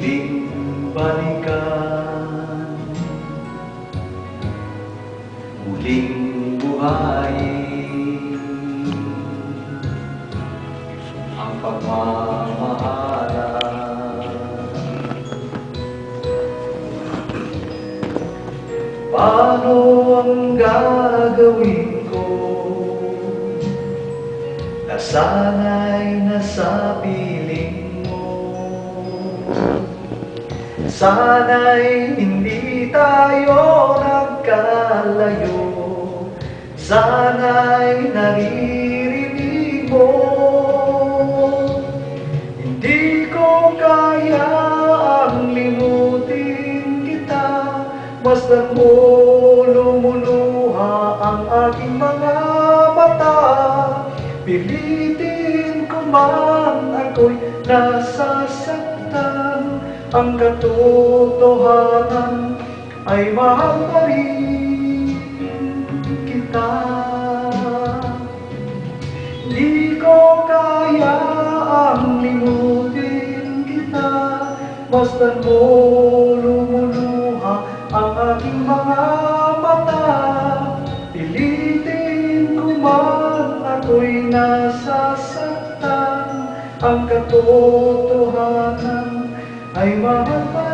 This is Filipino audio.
muling balikan, muling buhayin ang pagmamahalan. Paano ang gagawin ko na sana'y nasa piling mo? Sana'y hindi tayo nagkalayo, sana'y naririnig mo. Hindi ko kaya ang limutin kita, basta't mo lumuluha ang aking mga mata. Pilitin ko man ako'y nasasaktan, ang katotohanan ay mahal pa rin kita. Di ko kaya ang limutin kita, basta't mo lumuluha ang aking mga mata. Pilitin ko man ako'y nasasaktan, ang katotohanan ay mahal pa